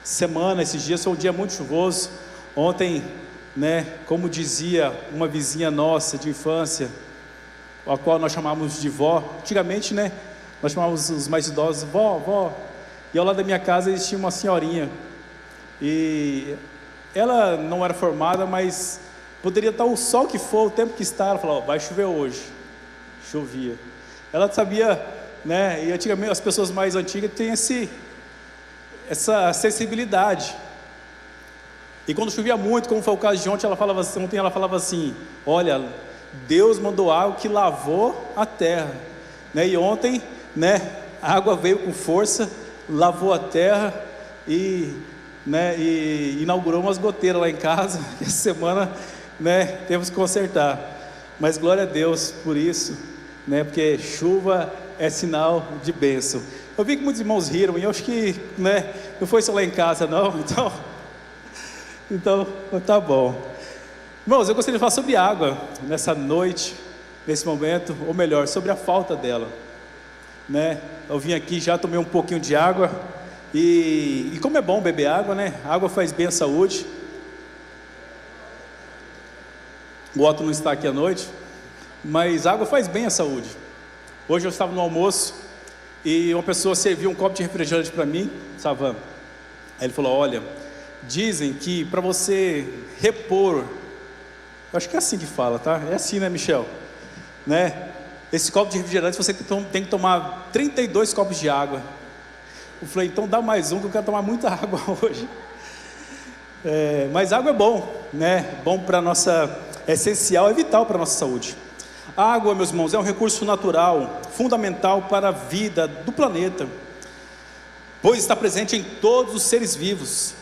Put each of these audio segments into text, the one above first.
semana, esses dias foi um dia muito chuvoso. Ontem, né, como dizia uma vizinha nossa de infância, a qual nós chamávamos de vó, antigamente, né, nós chamávamos os mais idosos, vó, vó, e ao lado da minha casa existia uma senhorinha, e ela não era formada, mas poderia estar o sol que for, o tempo que está, ela falou, vai chover hoje, chovia, ela sabia, né, e antigamente as pessoas mais antigas têm essa sensibilidade, e quando chovia muito, como foi o caso de ontem, ontem ela falava assim, olha, Deus mandou água que lavou a terra, né? E ontem, né, a água veio com força, lavou a terra e, né, e inaugurou umas goteiras lá em casa, e essa semana, né, temos que consertar, mas glória a Deus por isso, né, porque chuva é sinal de bênção. Eu vi que muitos irmãos riram, e eu acho que, né, não foi só lá em casa não, então tá bom. Irmãos, eu gostaria de falar sobre água nessa noite, nesse momento, ou melhor, sobre a falta dela, né? Eu vim aqui, já tomei um pouquinho de água, e como é bom beber água, né? A água faz bem à saúde. O Otto não está aqui à noite, mas a água faz bem à saúde. Hoje eu estava no almoço, e uma pessoa serviu um copo de refrigerante para mim, Savan. Aí ele falou, olha, dizem que para você repor, eu acho que é assim que fala, tá? É assim, né, Michel? Né? Esse copo de refrigerante você tem que tomar 32 copos de água. Eu falei, então dá mais um que eu quero tomar muita água hoje. Mas água é bom, né? Bom para nossa, é essencial, é vital para a nossa saúde. A água, meus irmãos, é um recurso natural, fundamental para a vida do planeta, pois está presente em todos os seres vivos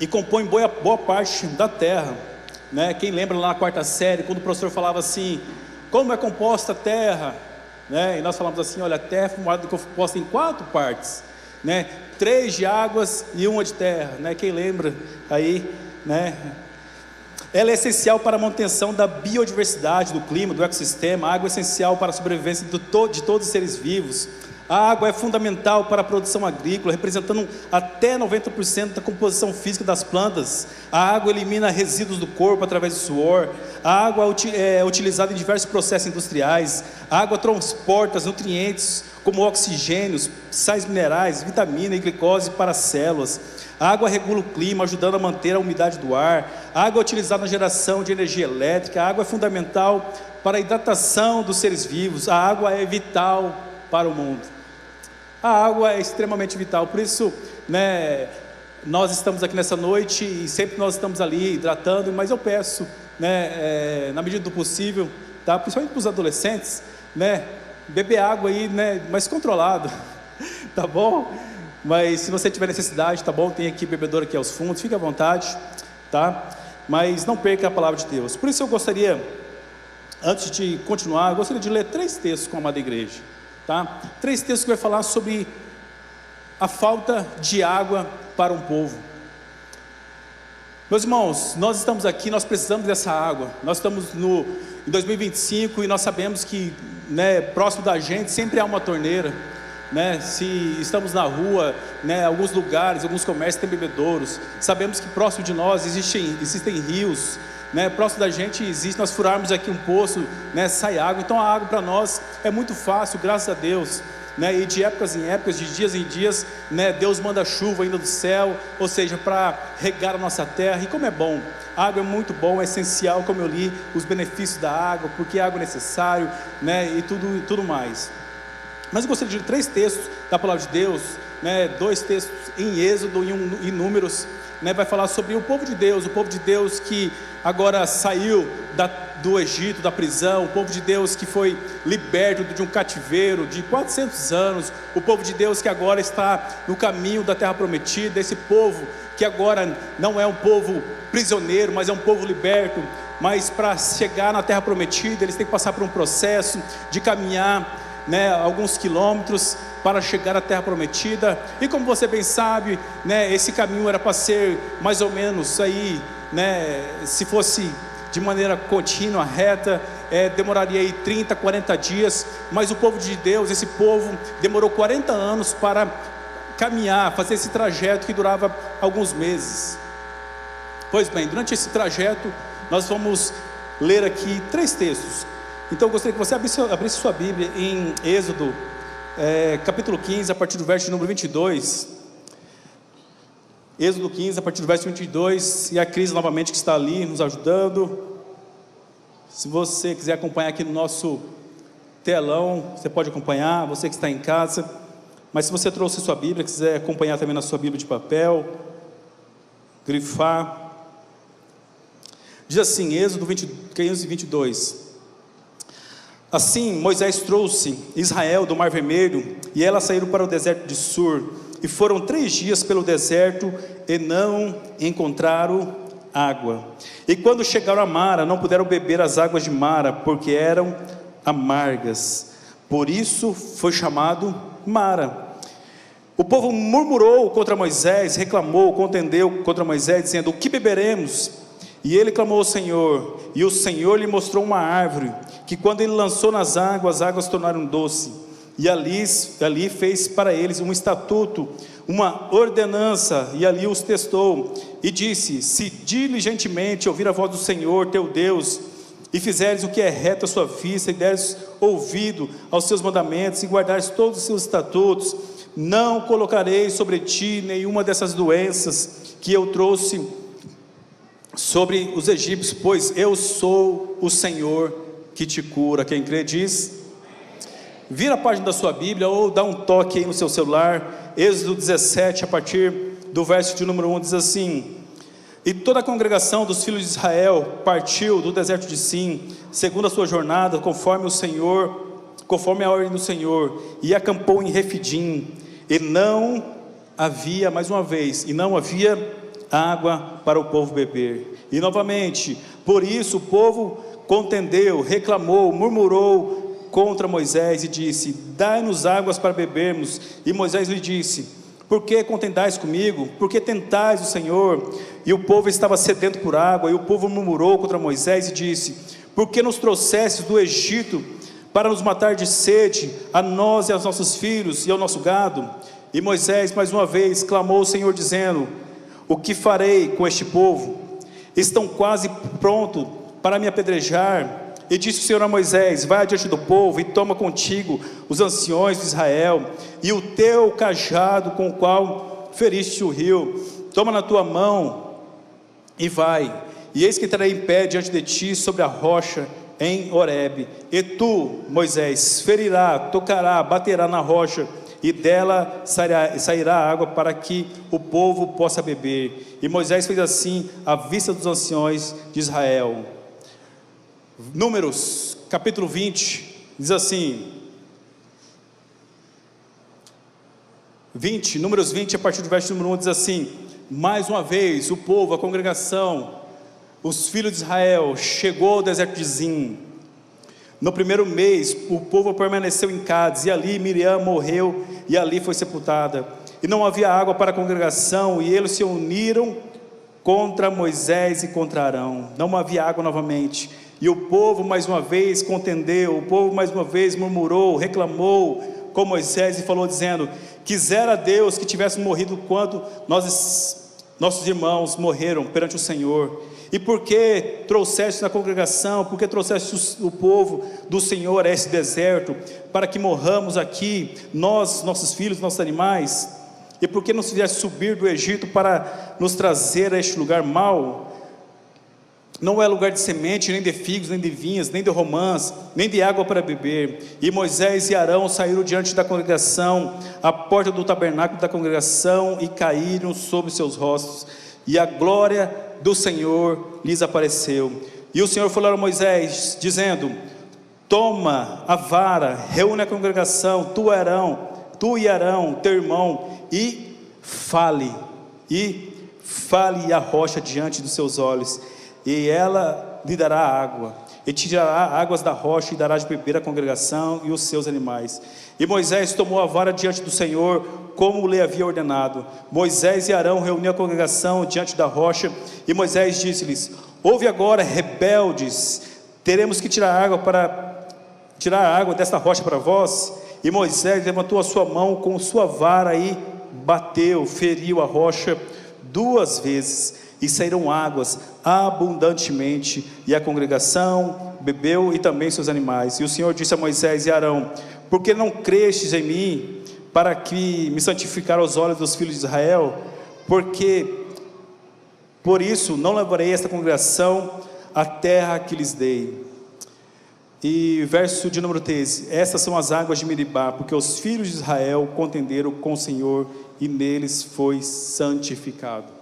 e compõe boa parte da terra. Né? Quem lembra lá na quarta série, quando o professor falava assim, como é composta a terra, né? E nós falamos assim, olha, a terra é composta em 4 partes, né? 3 de águas e 1 de terra, né? Quem lembra aí, né? Ela é essencial para a manutenção da biodiversidade, do clima, do ecossistema. A água é essencial para a sobrevivência de todos os seres vivos. A água é fundamental para a produção agrícola, representando até 90% da composição física das plantas. A água elimina resíduos do corpo através do suor. A água é utilizada em diversos processos industriais. A água transporta os nutrientes como oxigênios, sais minerais, vitamina e glicose para as células. A água regula o clima, ajudando a manter a umidade do ar. A água é utilizada na geração de energia elétrica. A água é fundamental para a hidratação dos seres vivos. A água é vital para o mundo. A água é extremamente vital, por isso, né, nós estamos aqui nessa noite e sempre nós estamos ali hidratando, mas eu peço, né, na medida do possível, tá, principalmente para os adolescentes, né, beber água aí, né, mais controlado, tá bom? Mas se você tiver necessidade, tá bom? Tem aqui bebedouro aqui aos fundos, fique à vontade, tá? Mas não perca a palavra de Deus. Por isso eu gostaria, antes de continuar, eu gostaria de ler 3 textos com a amada igreja. Tá? 3 textos que vai falar sobre a falta de água para um povo. Meus irmãos, nós estamos aqui, nós precisamos dessa água. Nós estamos em 2025 e nós sabemos que, né, próximo da gente sempre há uma torneira, né? Se estamos na rua, né, alguns lugares, alguns comércios têm bebedouros. Sabemos que próximo de nós existem rios, né? Próximo da gente existe, nós furarmos aqui um poço, né, sai água. Então a água para nós é muito fácil, graças a Deus, né? E de épocas em épocas, de dias em dias, né, Deus manda chuva ainda do céu, ou seja, para regar a nossa terra. E como é bom, a água é muito bom, é essencial, como eu li, os benefícios da água, porque a água é necessário, né, e tudo mais. Mas eu gostaria de ler 3 textos da palavra de Deus, né, 2 textos em Êxodo e em Números, né, vai falar sobre o povo de Deus que agora saiu do Egito, da prisão, o povo de Deus que foi liberto de um cativeiro de 400 anos, o povo de Deus que agora está no caminho da terra prometida, esse povo que agora não é um povo prisioneiro, mas é um povo liberto, mas para chegar na terra prometida, eles têm que passar por um processo de caminhar, né, alguns quilômetros para chegar à terra prometida. E como você bem sabe, né, esse caminho era para ser mais ou menos aí, né, se fosse de maneira contínua, reta, demoraria aí 30, 40 dias, mas o povo de Deus, esse povo demorou 40 anos para caminhar, fazer esse trajeto que durava alguns meses. Pois bem, durante esse trajeto, nós vamos ler aqui 3 textos. Então eu gostaria que você abrisse sua Bíblia em Êxodo, capítulo 15, a partir do verso número 22. Êxodo 15, a partir do verso 22, e a Cris novamente que está ali nos ajudando. Se você quiser acompanhar aqui no nosso telão, você pode acompanhar, você que está em casa. Mas se você trouxe sua Bíblia, quiser acompanhar também na sua Bíblia de papel, grifar. Diz assim, Êxodo 15, 22. Assim Moisés trouxe Israel do Mar Vermelho, e elas saíram para o deserto de Sur, e foram 3 dias pelo deserto, e não encontraram água. E quando chegaram a Mara, não puderam beber as águas de Mara, porque eram amargas. Por isso foi chamado Mara. O povo murmurou contra Moisés, reclamou, contendeu contra Moisés, dizendo: o que beberemos? E ele clamou ao Senhor, e o Senhor lhe mostrou uma árvore, que quando ele lançou nas águas, as águas tornaram doce. E ali fez para eles um estatuto, uma ordenança, e ali os testou, e disse: se diligentemente ouvir a voz do Senhor teu Deus, e fizeres o que é reto à sua vista, e deres ouvido aos seus mandamentos, e guardares todos os seus estatutos, não colocarei sobre ti nenhuma dessas doenças que eu trouxe sobre os egípcios, pois eu sou o Senhor que te cura. Quem crê diz. Vira a página da sua Bíblia, ou dá um toque aí no seu celular. Êxodo 17, a partir do verso de número 1, diz assim: e toda a congregação dos filhos de Israel partiu do deserto de Sim, segundo a sua jornada, conforme a ordem do Senhor, e acampou em Refidim. E não havia, mais uma vez, água para o povo beber. E novamente, por isso o povo contendeu, reclamou, murmurou contra Moisés e disse: dai-nos águas para bebermos. E Moisés lhe disse: por que contendais comigo? Por que tentais o Senhor? E o povo estava sedento por água. E o povo murmurou contra Moisés e disse: por que nos trouxestes do Egito para nos matar de sede, a nós e aos nossos filhos e ao nosso gado? E Moisés mais uma vez clamou ao Senhor dizendo: o que farei com este povo? Estão quase prontos para me apedrejar. E disse o Senhor a Moisés: vai adiante do povo e toma contigo os anciões de Israel, e o teu cajado com o qual feriste o rio, toma na tua mão e vai. E eis que terei em pé diante de ti sobre a rocha em Horebe. E tu, Moisés, ferirá, tocará, baterá na rocha, e dela sairá água para que o povo possa beber. E Moisés fez assim à vista dos anciões de Israel. Números, capítulo 20, diz assim, Números 20, a partir do verso número 1, diz assim: mais uma vez o povo, a congregação, os filhos de Israel, chegou ao deserto de Zim. No primeiro mês, o povo permaneceu em Cádiz, e ali Miriam morreu, e ali foi sepultada. E não havia água para a congregação, e eles se uniram contra Moisés e contra Arão. Não havia água novamente. E o povo mais uma vez contendeu, o povo mais uma vez murmurou, reclamou com Moisés e falou dizendo: quisera Deus que tivéssemos morrido quando nossos irmãos morreram perante o Senhor. E por que trouxeste na congregação, por que trouxeste o povo do Senhor a esse deserto, para que morramos aqui, nós, nossos filhos, nossos animais? E por que nos fizeste subir do Egito para nos trazer a este lugar mau? Não é lugar de semente, nem de figos, nem de vinhas, nem de romãs, nem de água para beber. E Moisés e Arão saíram diante da congregação, à porta do tabernáculo da congregação, e caíram sobre seus rostos, e a glória do Senhor lhes apareceu. E o Senhor falou a Moisés, dizendo: toma a vara, reúne a congregação, tu e Arão, teu irmão, e fale a rocha diante dos seus olhos, e ela lhe dará água, e tirará águas da rocha, e dará de beber a congregação e os seus animais. E Moisés tomou a vara diante do Senhor, como lhe havia ordenado. Moisés e Arão reuniram a congregação diante da rocha, e Moisés disse-lhes: ouve agora, rebeldes, teremos que tirar água desta rocha para vós? E Moisés levantou a sua mão com sua vara e bateu, feriu a rocha 2 vezes, e saíram águas abundantemente, e a congregação bebeu, e também seus animais. E o Senhor disse a Moisés e Arão: por que não crestes em mim, para que me santificar aos olhos dos filhos de Israel? Por isso não levarei esta congregação à terra que lhes dei. E verso de número 13: estas são as águas de Meribá, porque os filhos de Israel contenderam com o Senhor, e neles foi santificado.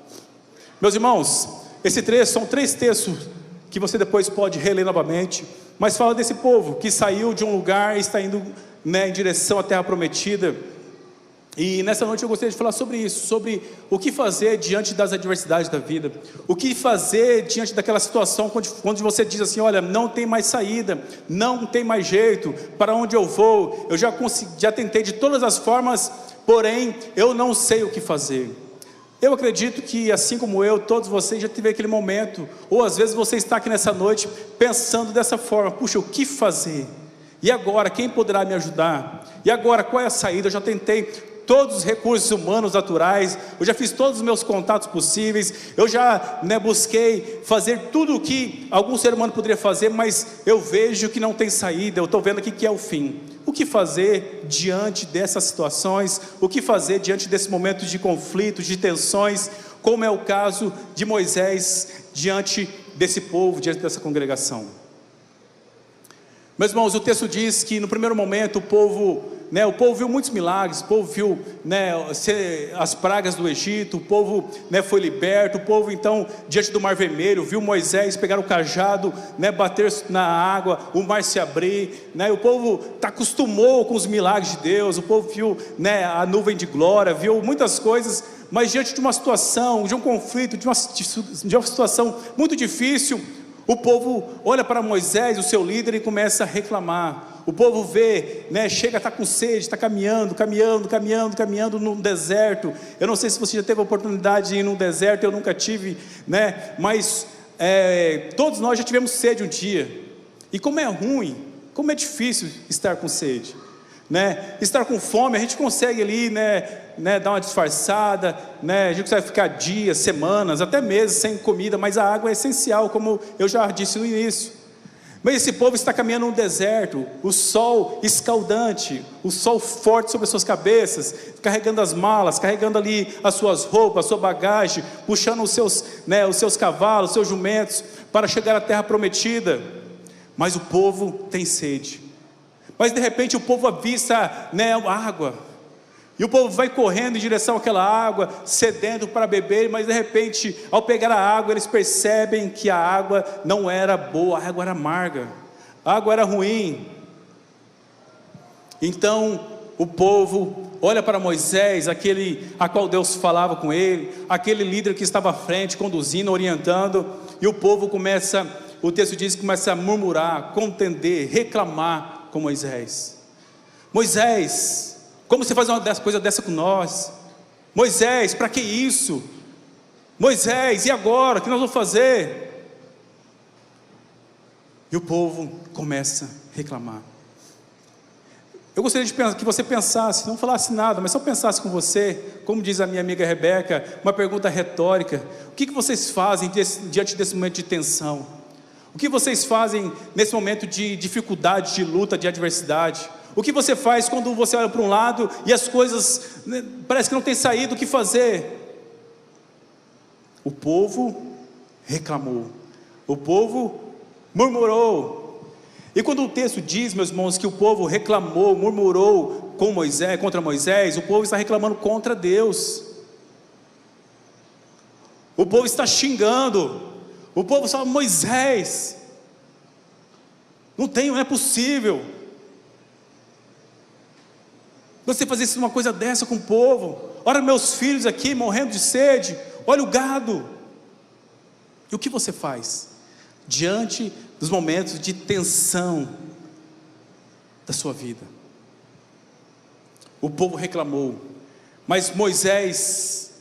Meus irmãos, esse trecho são 3 textos que você depois pode reler novamente, mas fala desse povo que saiu de um lugar e está indo, em direção à terra prometida. E nessa noite eu gostaria de falar sobre isso, sobre o que fazer diante das adversidades da vida, o que fazer diante daquela situação quando você diz assim: olha, não tem mais saída, não tem mais jeito, para onde eu vou? Eu já tentei de todas as formas, porém eu não sei o que fazer. Eu acredito que, assim como eu, todos vocês já tiveram aquele momento, ou às vezes você está aqui nessa noite pensando dessa forma: puxa, o que fazer? E agora, quem poderá me ajudar? E agora, qual é a saída? Eu já tentei todos os recursos humanos naturais, eu já fiz todos os meus contatos possíveis, eu já busquei fazer tudo o que algum ser humano poderia fazer, mas eu vejo que não tem saída. Eu estou vendo aqui que é o fim. O que fazer diante dessas situações? O que fazer diante desse momento de conflito, de tensões, como é o caso de Moisés diante desse povo, diante dessa congregação? Meus irmãos, o texto diz que no primeiro momento o povo viu muitos milagres, o povo viu as pragas do Egito, o povo foi liberto, o povo então, diante do Mar Vermelho, viu Moisés pegar o cajado, bater na água, o mar se abrir, o povo acostumou com os milagres de Deus, o povo viu a nuvem de glória, viu muitas coisas, mas diante de uma situação, de um conflito, de uma situação muito difícil, o povo olha para Moisés, o seu líder, e começa a reclamar. O povo vê, chega a estar com sede, está caminhando num deserto. Eu não sei se você já teve a oportunidade de ir num deserto, eu nunca tive, mas todos nós já tivemos sede um dia. E como é ruim, como é difícil estar com sede, estar com fome. A gente consegue ali, dar uma disfarçada, a gente consegue ficar dias, semanas, até meses sem comida, mas a água é essencial, como eu já disse no início. Mas esse povo está caminhando num deserto, o sol escaldante, o sol forte sobre as suas cabeças, carregando as malas, carregando ali as suas roupas, a sua bagagem, puxando os seus cavalos, os seus jumentos, para chegar à terra prometida. Mas o povo tem sede. Mas de repente o povo avista água, e o povo vai correndo em direção àquela água, sedento para beber, mas de repente, ao pegar a água, eles percebem que a água não era boa, a água era amarga, a água era ruim. Então o povo olha para Moisés, aquele a qual Deus falava com ele, aquele líder que estava à frente, conduzindo, orientando, e o povo começa, o texto diz que começa a murmurar, contender, reclamar com Moisés. Moisés, como você faz uma coisa dessa com nós? Moisés, para que isso? Moisés, e agora? O que nós vamos fazer? E o povo começa a reclamar. Eu gostaria que você pensasse, não falasse nada, mas só pensasse com você, como diz a minha amiga Rebeca, uma pergunta retórica: o que vocês fazem diante desse momento de tensão? O que vocês fazem nesse momento de dificuldade, de luta, de adversidade? O que você faz quando você olha para um lado e as coisas parece que não tem saído? O que fazer? O povo reclamou, o povo murmurou. E quando o texto diz, meus irmãos, que o povo reclamou, murmurou contra Moisés, o povo está reclamando contra Deus. O povo está xingando. O povo fala: Moisés, não é possível você fazer uma coisa dessa com o povo. Olha meus filhos aqui morrendo de sede, olha o gado. E o que você faz diante dos momentos de tensão da sua vida? O povo reclamou, mas Moisés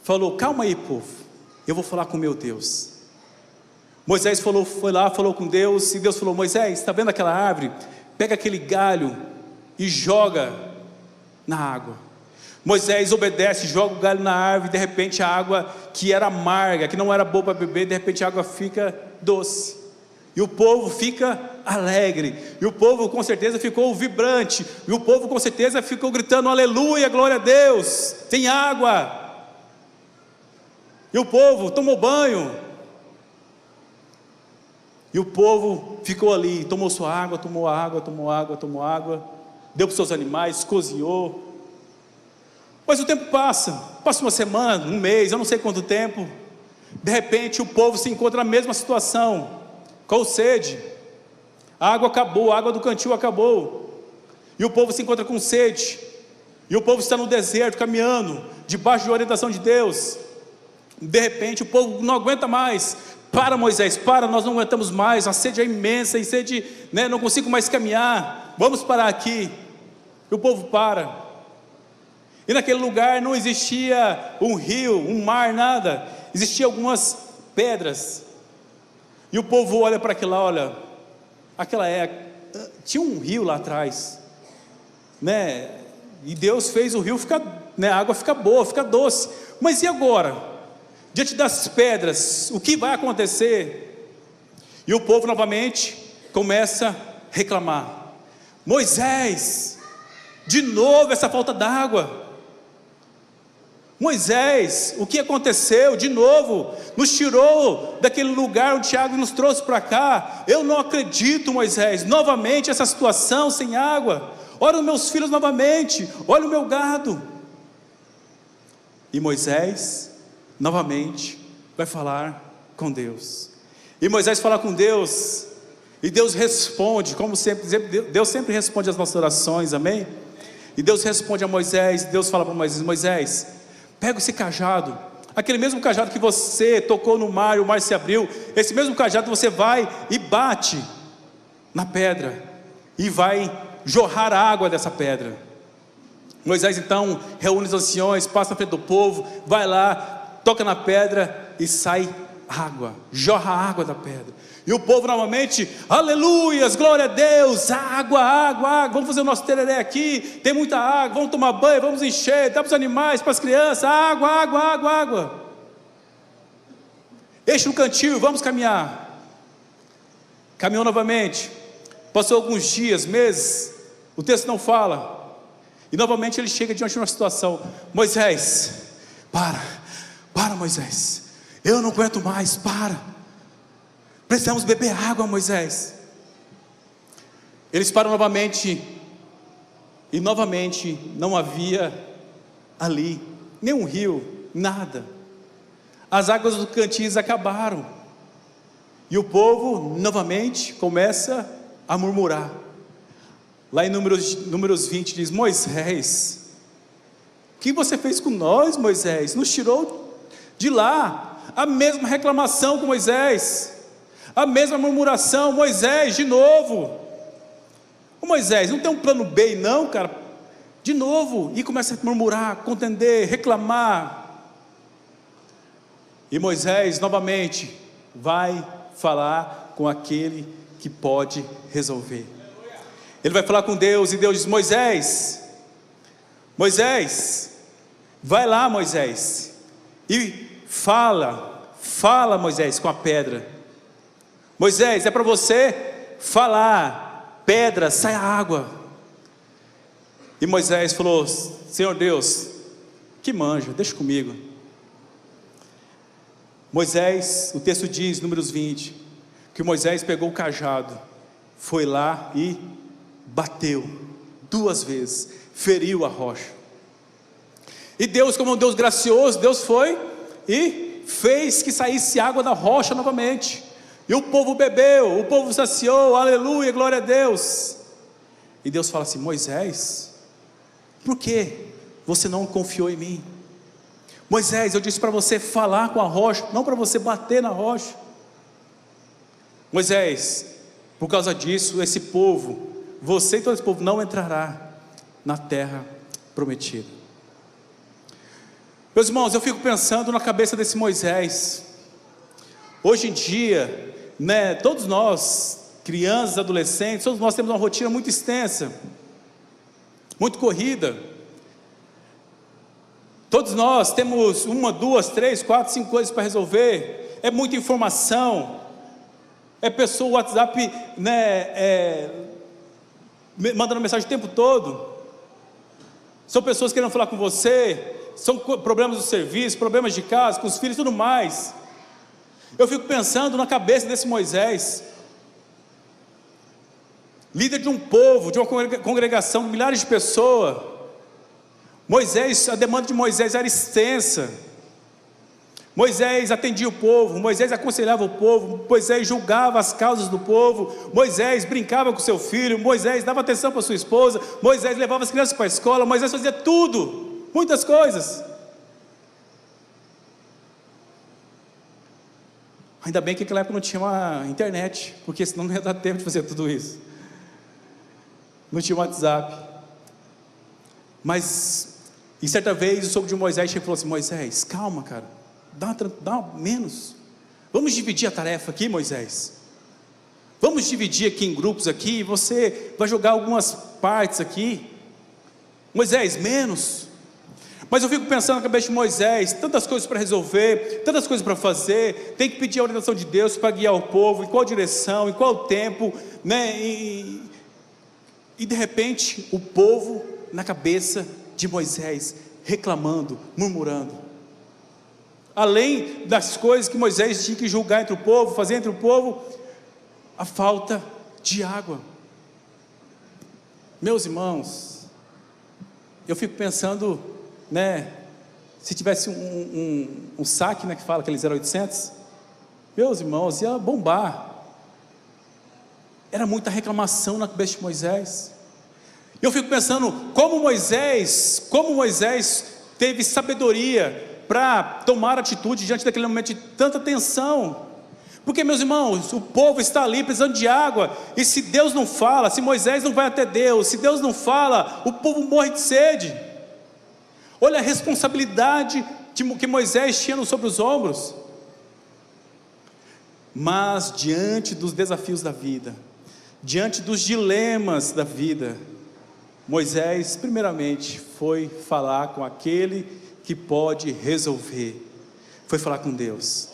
falou: calma aí, povo, eu vou falar com meu Deus. Moisés foi lá, falou com Deus, e Deus falou: Moisés, está vendo aquela árvore? Pega aquele galho e joga na água. Moisés obedece, joga o galho na árvore, de repente a água que era amarga, que não era boa para beber, de repente a água fica doce. E o povo fica alegre, e o povo com certeza ficou vibrante, e o povo com certeza ficou gritando: aleluia, glória a Deus, tem água. E o povo tomou banho, e o povo ficou ali, tomou sua água, tomou água, deu para os seus animais, cozinhou. Mas o tempo passa uma semana, um mês, eu não sei quanto tempo. De repente o povo se encontra na mesma situação, com sede. A água acabou, a água do cantil acabou, e o povo se encontra com sede, e o povo está no deserto, caminhando, debaixo de orientação de Deus. De repente o povo não aguenta mais. Para, Moisés, para, nós não aguentamos mais, a sede é imensa, e sede, não consigo mais caminhar, vamos parar aqui. E o povo para, e naquele lugar não existia um rio, um mar, nada, existiam algumas pedras. E o povo olha para aquilo lá, olha, tinha um rio lá atrás, e Deus fez o rio ficar, a água ficar boa, ficar doce, mas e agora? Diante das pedras, o que vai acontecer? E o povo novamente começa a reclamar: Moisés, de novo essa falta d'água. Moisés, o que aconteceu? De novo, nos tirou daquele lugar onde Tiago nos trouxe para cá. Eu não acredito, Moisés, novamente essa situação sem água. Olha os meus filhos novamente, olha o meu gado. E Moisés novamente vai falar com Deus. E Moisés fala com Deus, e Deus responde, como sempre, Deus sempre responde às nossas orações, amém? E Deus responde a Moisés. Deus fala para Moisés: Moisés, pega esse cajado, aquele mesmo cajado que você tocou no mar e o mar se abriu, esse mesmo cajado você vai e bate na pedra, e vai jorrar água dessa pedra. Moisés então reúne os anciões, passa na frente do povo, vai lá, toca na pedra e sai água, jorra a água da pedra. E o povo novamente: aleluias, glória a Deus, água, água, água, vamos fazer o nosso tereré aqui, tem muita água, vamos tomar banho, vamos encher, dá para os animais, para as crianças, água, água, água, água. Enche no cantil, vamos caminhar. Caminhou novamente, passou alguns dias, meses, o texto não fala, e novamente ele chega diante de uma situação: Moisés, para Moisés, eu não aguento mais, precisamos beber água, Moisés. Eles param novamente, e novamente não havia ali nenhum rio, nada. As águas do cantil acabaram, e o povo novamente começa a murmurar. Lá em Números 20 diz: Moisés, o que você fez com nós, Moisés? Nos tirou de lá. A mesma reclamação com Moisés, a mesma murmuração. Moisés, de novo. Moisés, não tem um plano B não, cara? De novo, e começa a murmurar, contender, reclamar. E Moisés novamente vai falar com aquele que pode resolver. Ele vai falar com Deus, e Deus diz: Moisés, vai lá, Moisés, e fala Moisés com a pedra. Moisés, é para você falar, pedra, sai a água. E Moisés falou: Senhor Deus, que manja, deixa comigo. Moisés, o texto diz, Números 20, que Moisés pegou o cajado, foi lá e bateu 2 vezes, feriu a rocha. E Deus, como um Deus gracioso, Deus foi e fez que saísse água da rocha novamente. E o povo bebeu, o povo saciou, aleluia, glória a Deus. E Deus fala assim: Moisés, por que você não confiou em mim? Moisés, eu disse para você falar com a rocha, não para você bater na rocha. Moisés, por causa disso, esse povo, você e todo esse povo não entrará na terra prometida. Meus irmãos, eu fico pensando na cabeça desse Moisés. Hoje em dia, todos nós, crianças, adolescentes, todos nós temos uma rotina muito extensa, muito corrida. Todos nós temos uma, duas, três, quatro, cinco coisas para resolver. É muita informação. É pessoa, WhatsApp, mandando mensagem o tempo todo. São pessoas querendo falar com você. São problemas do serviço, problemas de casa, com os filhos e tudo mais. Eu fico pensando na cabeça desse Moisés, líder de um povo, de uma congregação de milhares de pessoas. Moisés, a demanda de Moisés era extensa. Moisés atendia o povo, Moisés aconselhava o povo, Moisés julgava as causas do povo, Moisés brincava com seu filho, Moisés dava atenção para sua esposa, Moisés levava as crianças para a escola, Moisés fazia tudo, muitas coisas. Ainda bem que naquela época não tinha uma internet, porque senão não ia dar tempo de fazer tudo isso. Não tinha WhatsApp. Mas, e certa vez o sogro de Moisés chegou e falou assim: Moisés, calma, cara, dá menos. Vamos dividir a tarefa aqui, Moisés. Vamos dividir aqui em grupos aqui, você vai jogar algumas partes aqui. Moisés, menos. Mas eu fico pensando na cabeça de Moisés, tantas coisas para resolver, tantas coisas para fazer, tem que pedir a orientação de Deus para guiar o povo, em qual direção, em qual tempo, e de repente, o povo na cabeça de Moisés, reclamando, murmurando. Além das coisas que Moisés tinha que julgar entre o povo, fazer entre o povo, a falta de água. Meus irmãos, eu fico pensando, se tivesse um saque, que fala aquele 0800, meus irmãos, ia bombar. Era muita reclamação na cabeça de Moisés. Eu fico pensando como Moisés teve sabedoria para tomar atitude diante daquele momento de tanta tensão. Porque, meus irmãos, o povo está ali precisando de água, e se Deus não fala, se Moisés não vai até Deus, se Deus não fala, o povo morre de sede. Olha a responsabilidade que Moisés tinha sobre os ombros. Mas diante dos desafios da vida, diante dos dilemas da vida, Moisés primeiramente foi falar com aquele que pode resolver. Foi falar com Deus.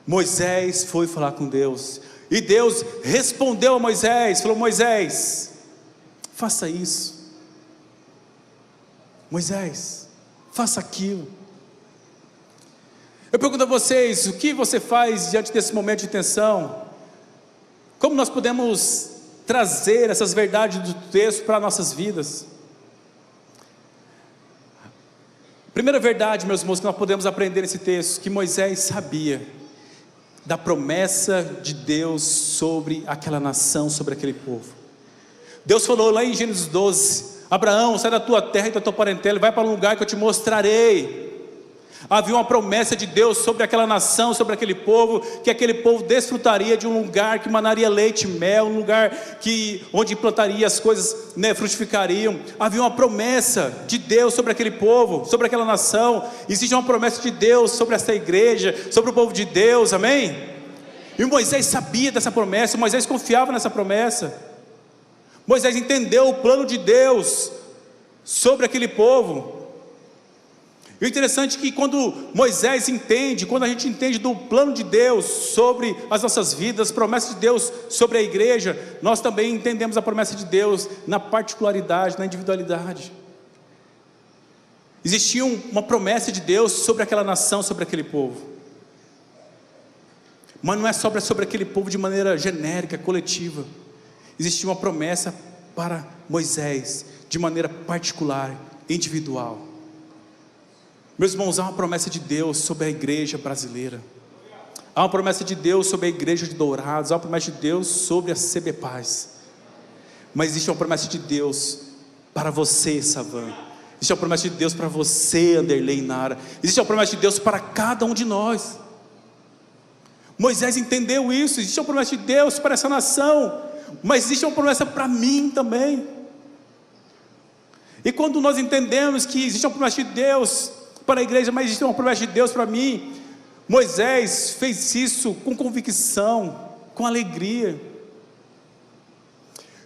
Moisés foi falar com Deus, e Deus respondeu a Moisés, falou: Moisés, faça isso. Moisés, faça aquilo. Eu pergunto a vocês, o que você faz diante desse momento de tensão? Como nós podemos trazer essas verdades do texto para nossas vidas? Primeira verdade, meus irmãos, que nós podemos aprender nesse texto, que Moisés sabia da promessa de Deus sobre aquela nação, sobre aquele povo. Deus falou lá em Gênesis 12, Abraão, sai da tua terra e da tua parentela e vai para um lugar que eu te mostrarei. Havia uma promessa de Deus sobre aquela nação, sobre aquele povo, que aquele povo desfrutaria de um lugar que manaria leite e mel, um lugar onde plantaria as coisas, frutificariam. Havia uma promessa de Deus sobre aquele povo, sobre aquela nação. Existe uma promessa de Deus sobre essa igreja, sobre o povo de Deus, amém? E Moisés sabia dessa promessa, Moisés confiava nessa promessa. Moisés entendeu o plano de Deus sobre aquele povo. E o interessante é que quando Moisés entende, quando a gente entende do plano de Deus sobre as nossas vidas, as promessas de Deus sobre a igreja, nós também entendemos a promessa de Deus na particularidade, na individualidade. Existia uma promessa de Deus sobre aquela nação, sobre aquele povo. Mas não é sobre aquele povo de maneira genérica, coletiva. Existia uma promessa para Moisés, de maneira particular, individual. Meus irmãos, há uma promessa de Deus sobre a igreja brasileira. Há uma promessa de Deus sobre a igreja de Dourados. Há uma promessa de Deus sobre a CB Paz. Mas existe uma promessa de Deus para você, Savan. Existe uma promessa de Deus para você, Anderlei Nara. Existe uma promessa de Deus para cada um de nós. Moisés entendeu isso. Existe uma promessa de Deus para essa nação, mas existe uma promessa para mim também. E quando nós entendemos que existe uma promessa de Deus para a igreja, mas existe uma promessa de Deus para mim, Moisés fez isso com convicção, com alegria.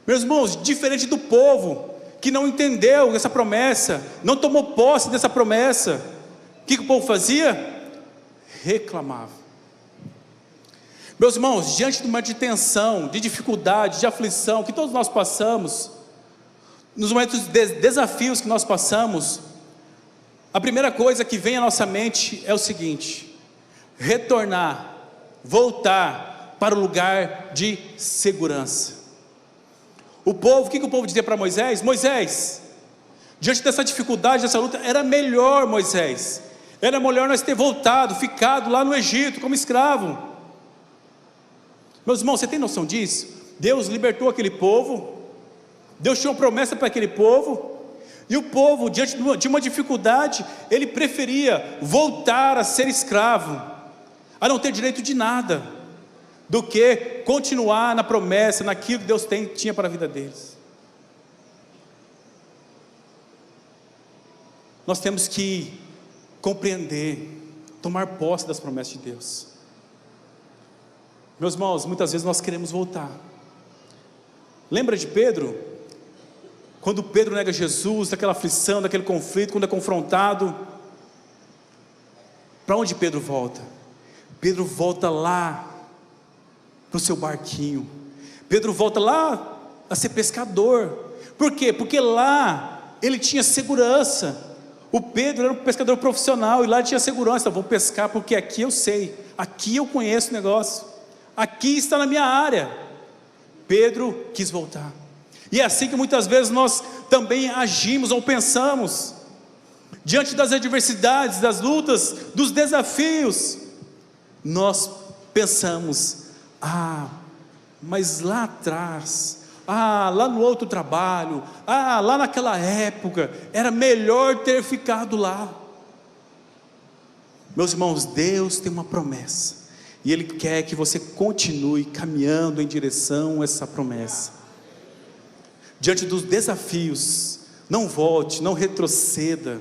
Meus irmãos, diferente do povo que não entendeu essa promessa, não tomou posse dessa promessa, o que o povo fazia? Reclamava. Meus irmãos, diante de uma tensão, de dificuldade, de aflição, que todos nós passamos, nos momentos de desafios que nós passamos, a primeira coisa que vem à nossa mente é o seguinte: retornar, voltar para o lugar de segurança. O povo, o que o povo dizia para Moisés? Moisés, diante dessa dificuldade, dessa luta, era melhor, Moisés, era melhor nós ter voltado, ficado lá no Egito como escravo. Meus irmãos, você tem noção disso? Deus libertou aquele povo, Deus tinha uma promessa para aquele povo, e o povo, diante de uma dificuldade, ele preferia voltar a ser escravo, a não ter direito de nada, do que continuar na promessa, naquilo que Deus tinha para a vida deles. Nós temos que compreender, tomar posse das promessas de Deus. Meus irmãos, muitas vezes nós queremos voltar. Lembra de Pedro? Quando Pedro nega Jesus, daquela aflição, daquele conflito, quando é confrontado, para onde Pedro volta? Pedro volta lá para o seu barquinho. Pedro volta lá a ser pescador. Por quê? Porque lá ele tinha segurança. O Pedro era um pescador profissional, e lá ele tinha segurança: vou pescar porque aqui eu sei, aqui eu conheço o negócio, aqui está na minha área. Pedro quis voltar. E é assim que muitas vezes nós também agimos ou pensamos, diante das adversidades, das lutas, dos desafios. Nós pensamos: mas lá atrás, lá no outro trabalho, lá naquela época, era melhor ter ficado lá. Meus irmãos, Deus tem uma promessa, e Ele quer que você continue caminhando em direção a essa promessa. Diante dos desafios, não volte, não retroceda,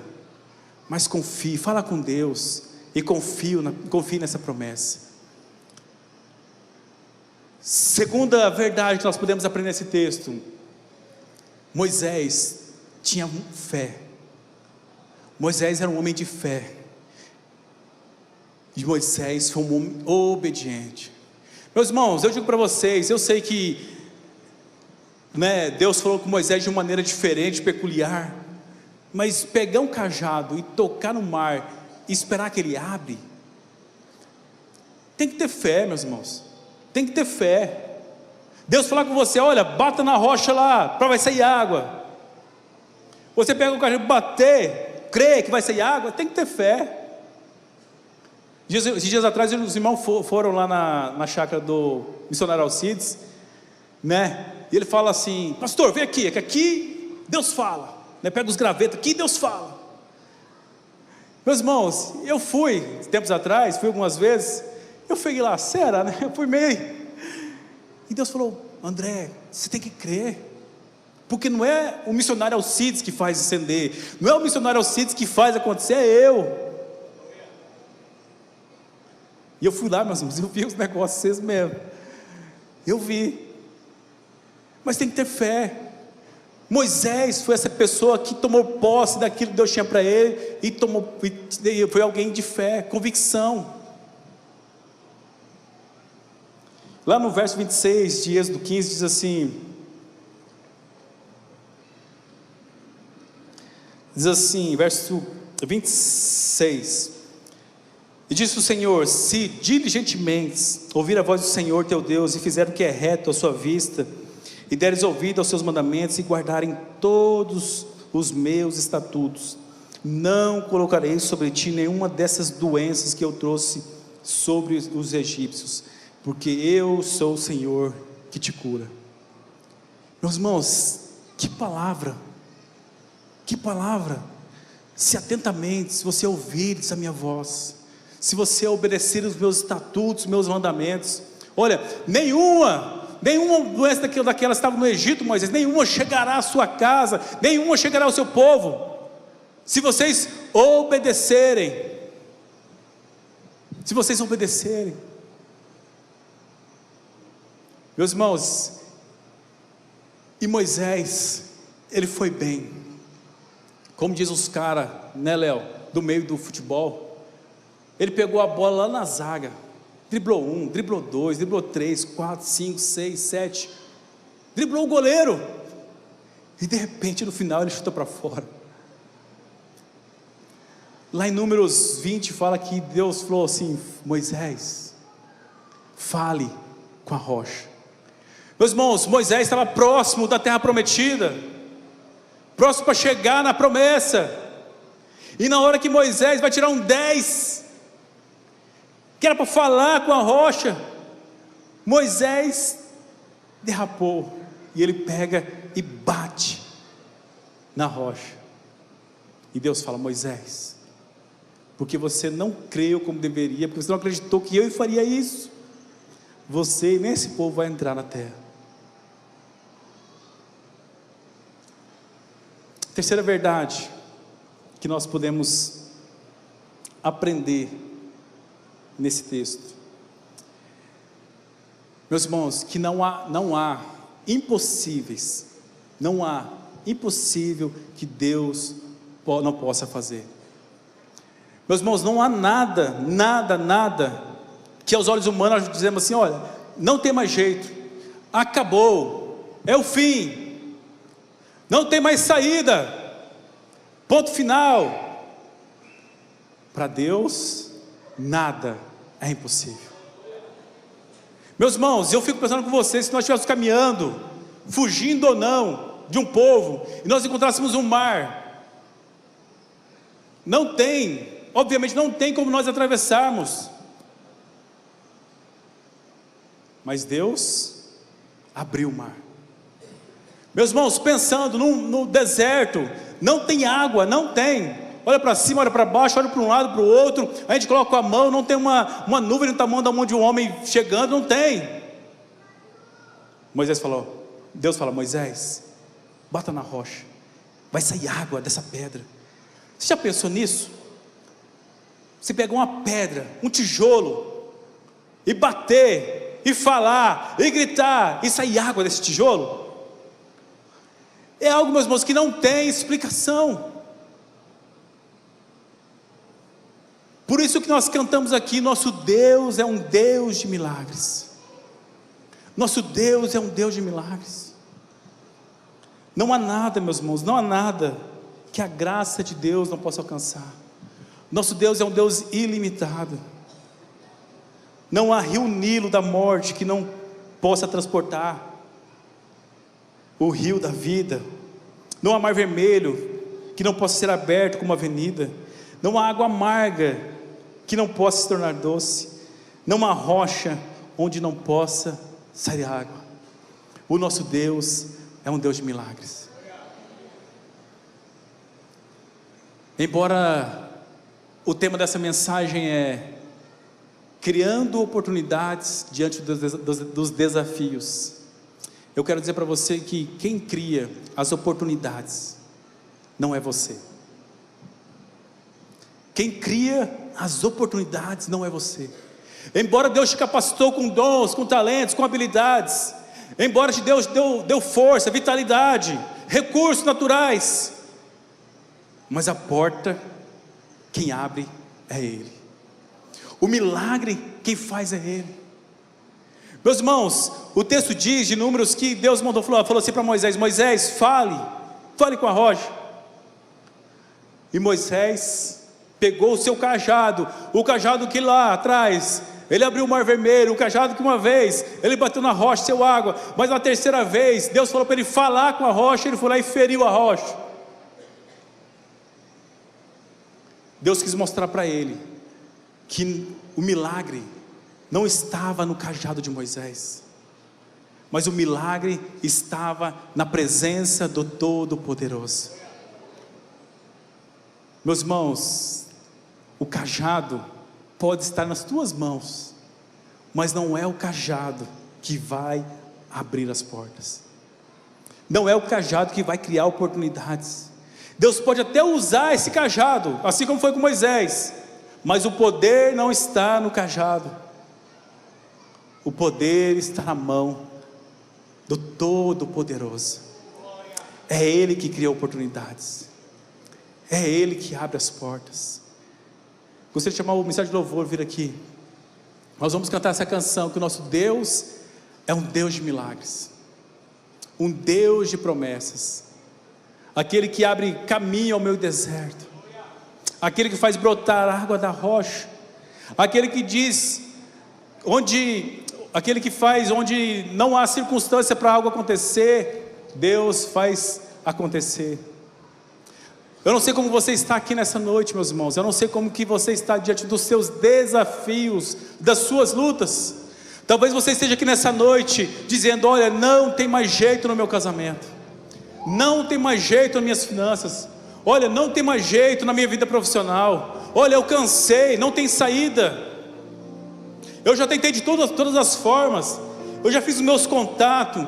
mas confie, fala com Deus, e confie nessa promessa. Segunda verdade que nós podemos aprender nesse texto: Moisés tinha fé. Moisés era um homem de fé, e Moisés foi um homem obediente. Meus irmãos, eu digo para vocês, eu sei que Deus falou com Moisés de uma maneira diferente, peculiar, mas pegar um cajado e tocar no mar e esperar que ele abre, tem que ter fé, meus irmãos. Tem que ter fé. Deus falar com você: olha, bata na rocha lá, para vai sair água. Você pega o cajado e bater, crê que vai sair água, tem que ter fé. Esses dias atrás os irmãos foram lá na chácara do missionário Alcides, e ele fala assim: pastor, vem aqui, é que aqui Deus fala, pega os gravetos aqui, Deus fala. Meus irmãos, eu fui, tempos atrás, fui algumas vezes, eu fui lá, eu fui meio, e Deus falou: André, você tem que crer, porque não é o missionário Alcides que faz acender, não é o missionário Alcides que faz acontecer, é eu. E eu fui lá, meus irmãos, eu vi os negócios, vocês mesmo, eu vi, mas tem que ter fé. Moisés foi essa pessoa que tomou posse daquilo que Deus tinha para ele, e foi alguém de fé, convicção. Lá no verso 26 de Êxodo 15 diz assim: verso 26: e disse o Senhor: se diligentemente ouvir a voz do Senhor teu Deus, e fizer o que é reto à sua vista, e deres ouvido aos seus mandamentos, e guardarem todos os meus estatutos, não colocarei sobre ti nenhuma dessas doenças que eu trouxe sobre os egípcios, porque eu sou o Senhor que te cura. Meus irmãos, que palavra, se atentamente, se você ouvir a minha voz, se você obedecer os meus estatutos, meus mandamentos, olha, nenhuma doença daquelas estava no Egito, Moisés, nenhuma chegará à sua casa, nenhuma chegará ao seu povo, se vocês obedecerem. Meus irmãos, e Moisés, ele foi bem. Como diz os caras, né, Léo, do meio do futebol, ele pegou a bola lá na zaga, driblou 1, driblou 2, driblou 3, 4, 5, 6, 7, driblou o goleiro, e de repente no final ele chutou para fora. Lá em Números 20 fala que Deus falou assim: Moisés, fale com a rocha. Meus irmãos, Moisés estava próximo da terra prometida, próximo para chegar na promessa, e na hora que Moisés vai tirar um 10, que era para falar com a rocha, Moisés derrapou, e ele pega e bate na rocha, e Deus fala: Moisés, porque você não creu como deveria, porque você não acreditou que eu faria isso, você nem esse povo vai entrar na terra. Terceira verdade que nós podemos aprender nesse texto, meus irmãos, que não há impossíveis, não há impossível que Deus não possa fazer. Meus irmãos, não há nada que aos olhos humanos nós dizemos assim: olha, não tem mais jeito, acabou, é o fim, não tem mais saída, ponto final. Para Deus nada é impossível. Meus irmãos, eu fico pensando com vocês, se nós estivéssemos caminhando, fugindo ou não de um povo, e nós encontrássemos um mar, obviamente não tem como nós atravessarmos, mas Deus abriu o mar. Meus irmãos, pensando no deserto, não tem água, não tem, olha para cima, olha para baixo, olha para um lado, para o outro, a gente coloca a mão, não tem uma nuvem no tamanho da mão de um homem chegando, não tem. Deus fala: Moisés, bata na rocha, vai sair água dessa pedra. Você já pensou nisso? Você pegar uma pedra, um tijolo, e bater, e falar, e gritar, e sair água desse tijolo? É algo, meus irmãos, que não tem explicação. Por isso que nós cantamos aqui: nosso Deus é um Deus de milagres. Nosso Deus é um Deus de milagres. Não há nada, meus irmãos, não há nada que a graça de Deus não possa alcançar. Nosso Deus é um Deus ilimitado. Não há rio Nilo da morte que não possa transportar o rio da vida. Não há mar vermelho que não possa ser aberto como avenida. Não há água amarga que não possa se tornar doce. Não há rocha onde não possa sair água. O nosso Deus é um Deus de milagres. Embora o tema dessa mensagem é criando oportunidades diante dos desafios, eu quero dizer para você que quem cria as oportunidades não é você. Quem cria as oportunidades não é você. Embora Deus te capacitou com dons, com talentos, com habilidades, embora Deus deu força, vitalidade, recursos naturais, mas a porta, quem abre é Ele. O milagre, quem faz é Ele. Meus irmãos, o texto diz de Números que Deus falou assim para Moisés: Moisés, fale com a rocha. E Moisés pegou o seu cajado, o cajado que lá atrás ele abriu o mar vermelho, o cajado que uma vez ele bateu na rocha, seu água, mas na terceira vez Deus falou para ele falar com a rocha, ele foi lá e feriu a rocha. Deus quis mostrar para ele que o milagre não estava no cajado de Moisés, mas o milagre estava na presença do Todo-Poderoso. Meus irmãos, o cajado pode estar nas tuas mãos, mas não é o cajado que vai abrir as portas, não é o cajado que vai criar oportunidades. Deus pode até usar esse cajado, assim como foi com Moisés, mas o poder não está no cajado, o poder está na mão do Todo-Poderoso. É Ele que cria oportunidades. É Ele que abre as portas. Gostaria de chamar o ministério de louvor, vir aqui. Nós vamos cantar essa canção, que o nosso Deus é um Deus de milagres, um Deus de promessas, aquele que abre caminho ao meio deserto, aquele que faz brotar água da rocha, aquele que diz, aquele que faz onde não há circunstância para algo acontecer, Deus faz acontecer. Eu não sei como você está aqui nessa noite, meus irmãos. Eu não sei como que você está diante dos seus desafios, das suas lutas. Talvez você esteja aqui nessa noite dizendo: olha, não tem mais jeito no meu casamento, não tem mais jeito nas minhas finanças, olha, não tem mais jeito na minha vida profissional, olha, eu cansei, não tem saída, eu já tentei de todas as formas, eu já fiz os meus contatos,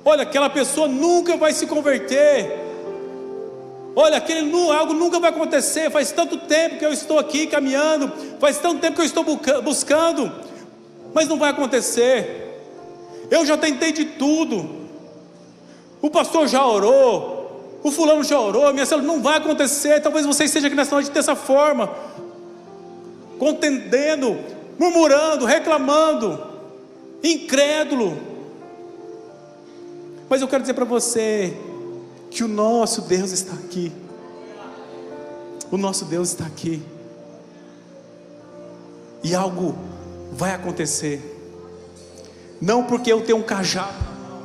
olha, aquela pessoa nunca vai se converter, olha, algo nunca vai acontecer. Faz tanto tempo que eu estou aqui caminhando, faz tanto tempo que eu estou buscando, mas não vai acontecer. Eu já tentei de tudo, o pastor já orou, o fulano já orou, minha célula, não vai acontecer. Talvez você esteja aqui nessa noite dessa forma, contendendo, murmurando, reclamando, incrédulo. Mas eu quero dizer para você que o nosso Deus está aqui. O nosso Deus está aqui. E algo vai acontecer. Não porque eu tenho um cajado na mão,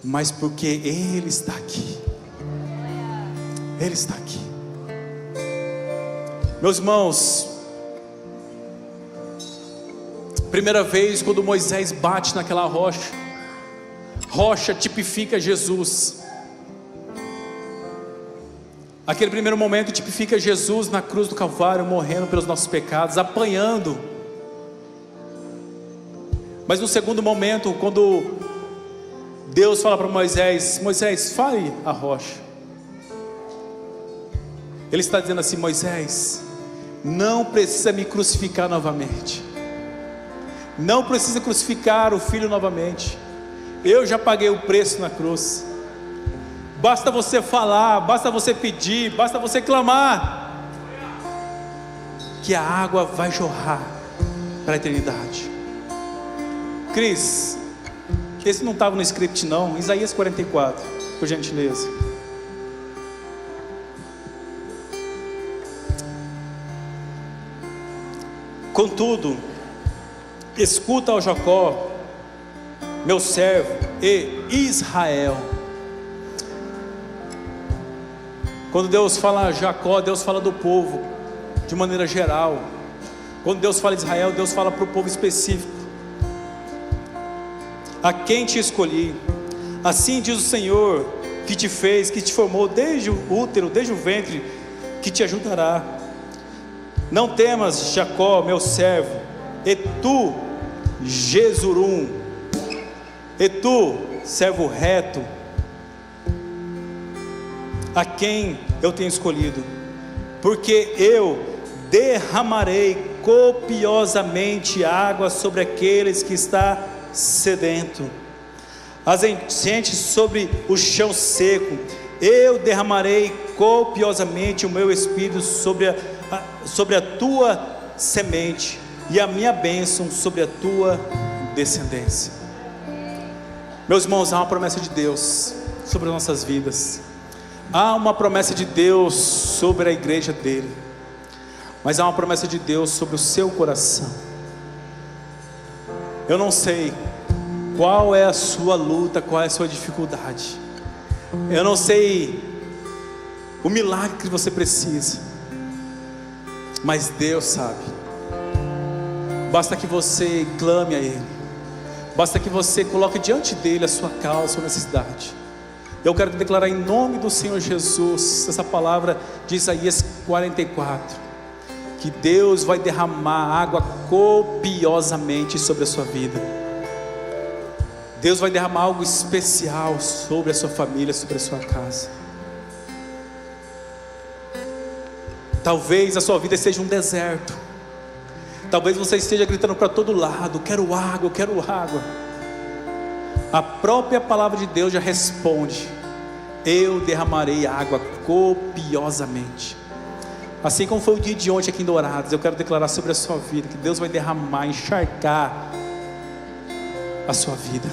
mas porque Ele está aqui. Ele está aqui. Meus irmãos, primeira vez quando Moisés bate naquela rocha, rocha tipifica Jesus. Aquele primeiro momento tipifica Jesus na cruz do Calvário, morrendo pelos nossos pecados, apanhando. Mas no segundo momento, quando Deus fala para Moisés: Moisés, fale a rocha, Ele está dizendo assim: Moisés, não precisa me crucificar novamente, não precisa crucificar o filho novamente, eu já paguei o preço na cruz. Basta você falar, basta você pedir, basta você clamar, que a água vai jorrar para a eternidade. Cris, esse não estava no script não, Isaías 44, por gentileza. Contudo, escuta, ó Jacó, meu servo, e Israel. Quando Deus fala Jacó, Deus fala do povo de maneira geral. Quando Deus fala Israel, Deus fala para o povo específico. A quem te escolhi, assim diz o Senhor, que te fez, que te formou desde o útero, desde o ventre, que te ajudará. Não temas, Jacó, meu servo, e tu, Jesurum, e tu, servo reto, a quem eu tenho escolhido, porque eu derramarei copiosamente água sobre aqueles que está sedento, as enchentes sobre o chão seco. Eu derramarei copiosamente o meu espírito sobre a tua semente, e a minha bênção sobre a tua descendência. Meus irmãos, há uma promessa de Deus sobre as nossas vidas. Há uma promessa de Deus sobre a igreja dele, mas há uma promessa de Deus sobre o seu coração. Eu não sei qual é a sua luta, qual é a sua dificuldade, eu não sei o milagre que você precisa, mas Deus sabe. Basta que você clame a Ele, basta que você coloque diante dele a sua causa, a sua necessidade. Eu quero declarar em nome do Senhor Jesus essa palavra de Isaías 44, que Deus vai derramar água copiosamente sobre a sua vida. Deus vai derramar algo especial sobre a sua família, sobre a sua casa. Talvez a sua vida seja um deserto. Talvez você esteja gritando para todo lado: quero água, eu quero água. a própria palavra de Deus já responde: eu derramarei água copiosamente. Assim como foi o dia de ontem aqui em Dourados, eu quero declarar sobre a sua vida que Deus vai derramar, encharcar a sua vida.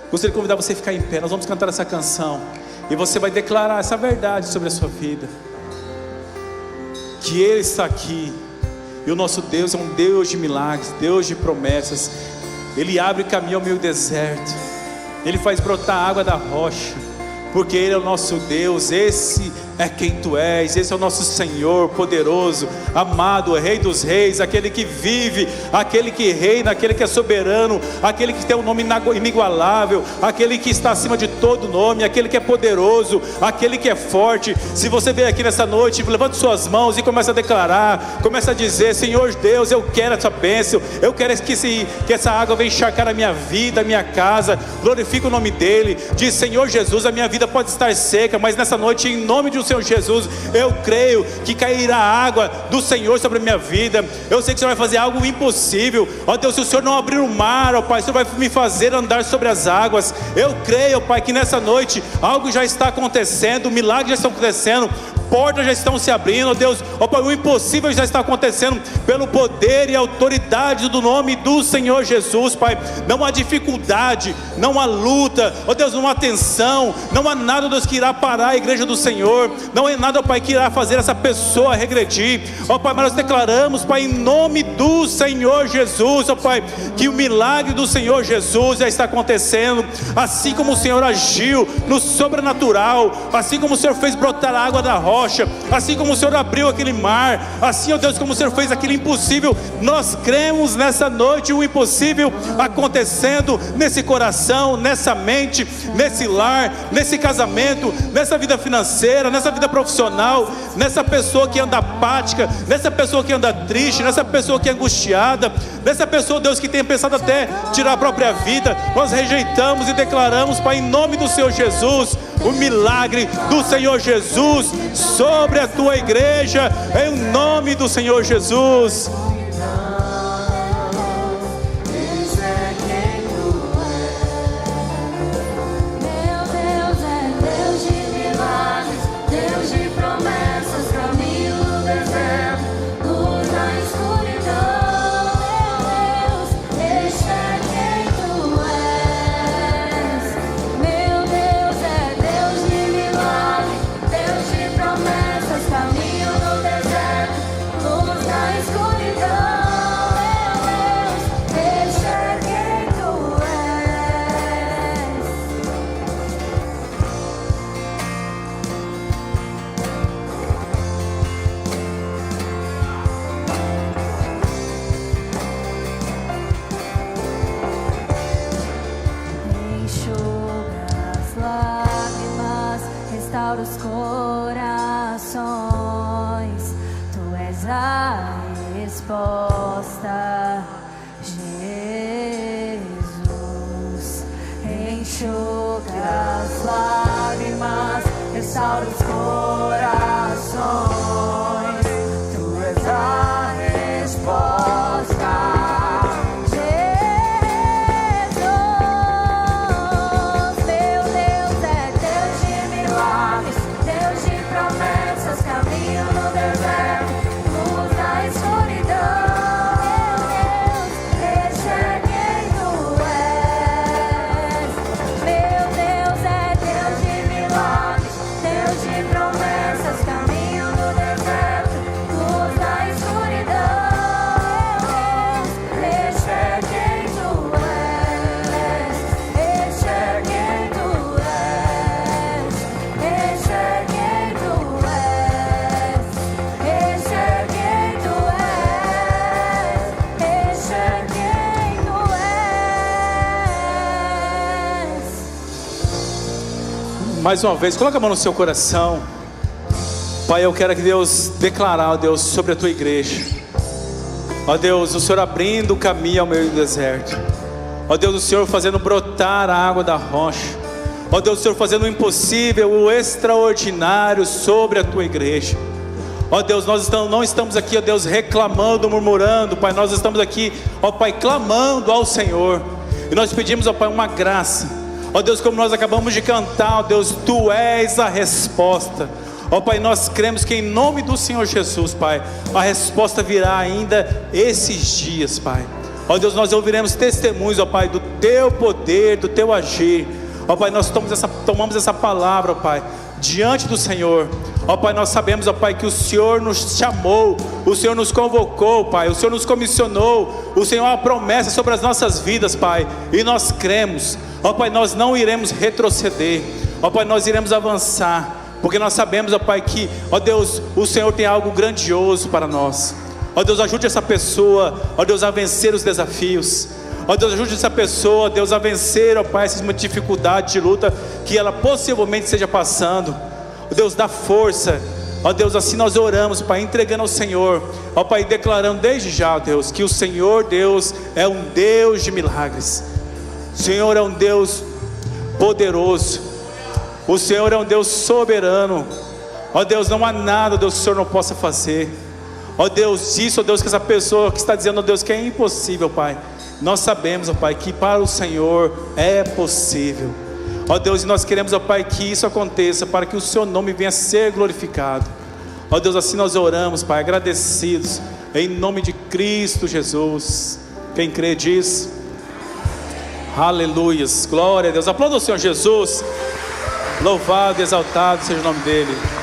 Gostaria de convidar você a ficar em pé. Nós vamos cantar essa canção e você vai declarar essa verdade sobre a sua vida, que Ele está aqui, e o nosso Deus é um Deus de milagres, Deus de promessas. Ele abre caminho ao meio do deserto, Ele faz brotar água da rocha, porque Ele é o nosso Deus. Esse é quem Tu és, esse é o nosso Senhor poderoso, amado, Rei dos reis, aquele que vive, aquele que reina, aquele que é soberano, aquele que tem um nome inigualável, aquele que está acima de todo nome, aquele que é poderoso, aquele que é forte. Se você veio aqui nessa noite, levante suas mãos e começa a declarar, começa a dizer: Senhor Deus, eu quero essa bênção, eu quero que essa água venha encharcar a minha vida, a minha casa. Glorifica o nome dEle. Diz: Senhor Jesus, a minha vida pode estar seca, mas nessa noite, em nome de Senhor Jesus, eu creio que cairá água do Senhor sobre a minha vida. Eu sei que o Senhor vai fazer algo impossível. Ó Deus, se o Senhor não abrir o mar, ó Pai, o Senhor vai me fazer andar sobre as águas. Eu creio, ó Pai, que nessa noite algo já está acontecendo, milagres já estão acontecendo, portas já estão se abrindo, ó Deus, ó Pai, o impossível já está acontecendo pelo poder e autoridade do nome do Senhor Jesus, Pai. Não há dificuldade, não há luta, ó Deus, não há tensão, não há nada, Deus, que irá parar a igreja do Senhor, não é nada, ó Pai, que irá fazer essa pessoa regredir, ó Pai. Mas nós declaramos, Pai, em nome do Senhor Jesus, ó Pai, que o milagre do Senhor Jesus já está acontecendo. Assim como o Senhor agiu no sobrenatural, assim como o Senhor fez brotar a água da rocha, assim como o Senhor abriu aquele mar, assim, ó Deus, como o Senhor fez aquele impossível, nós cremos nessa noite o impossível acontecendo nesse coração, nessa mente, nesse lar, nesse casamento, nessa vida financeira, nessa vida profissional, nessa pessoa que anda apática, nessa pessoa que anda triste, nessa pessoa que é angustiada, nessa pessoa, Deus, que tem pensado até tirar a própria vida. Nós rejeitamos e declaramos, Pai, em nome do Senhor Jesus, o milagre do Senhor Jesus sobre a Tua igreja, em nome do Senhor Jesus. Os corações, Tu és a resposta, Jesus. Enxuga as lágrimas, restaura os corações, Tu és a resposta. Mais uma vez, coloca a mão no seu coração. Pai, eu quero que Deus declarar, ó Deus, sobre a Tua igreja. Ó Deus, o Senhor abrindo o caminho ao meio do deserto. Ó Deus, o Senhor fazendo brotar a água da rocha. Ó Deus, o Senhor fazendo o impossível, o extraordinário sobre a Tua igreja. Ó Deus, nós não estamos aqui, ó Deus, reclamando, murmurando, Pai. Nós estamos aqui, ó Pai, clamando ao Senhor. E nós pedimos, ó Pai, uma graça. Ó Deus, como nós acabamos de cantar, ó Deus, Tu és a resposta. Ó Pai, nós cremos que em nome do Senhor Jesus, Pai, a resposta virá ainda esses dias, Pai. Ó Deus, nós ouviremos testemunhos, ó Pai, do Teu poder, do Teu agir. Ó Pai, nós tomamos essa palavra, ó Pai, diante do Senhor. Ó Pai, nós sabemos, ó Pai, que o Senhor nos chamou, o Senhor nos convocou, Pai, o Senhor nos comissionou, o Senhor há uma promessa sobre as nossas vidas, Pai, e nós cremos. Ó Pai, nós não iremos retroceder, ó Pai, nós iremos avançar, porque nós sabemos, ó Pai, que, ó Deus, o Senhor tem algo grandioso para nós. Ó Deus, ajude essa pessoa, ó Deus, a vencer os desafios. Ó Deus, ajude essa pessoa, ó Deus, a vencer, ó Pai, essas dificuldades de luta que ela possivelmente esteja passando. Ó Deus, dá força. Ó Deus, assim nós oramos, Pai, entregando ao Senhor, ó Pai, declarando desde já, ó Deus, que o Senhor Deus é um Deus de milagres. O Senhor é um Deus poderoso. O Senhor é um Deus soberano. Ó Deus, não há nada, ó Deus, que o Senhor não possa fazer. Ó Deus, isso, ó Deus, que essa pessoa que está dizendo, ó Deus, que é impossível, Pai, nós sabemos, ó Pai, que para o Senhor é possível. Ó Deus, e nós queremos, ó Pai, que isso aconteça, para que o Seu nome venha a ser glorificado. Ó Deus, assim nós oramos, Pai, agradecidos, em nome de Cristo Jesus. Quem crê diz aleluias, glória a Deus. Aplauda o Senhor Jesus. Louvado e exaltado seja o nome dEle.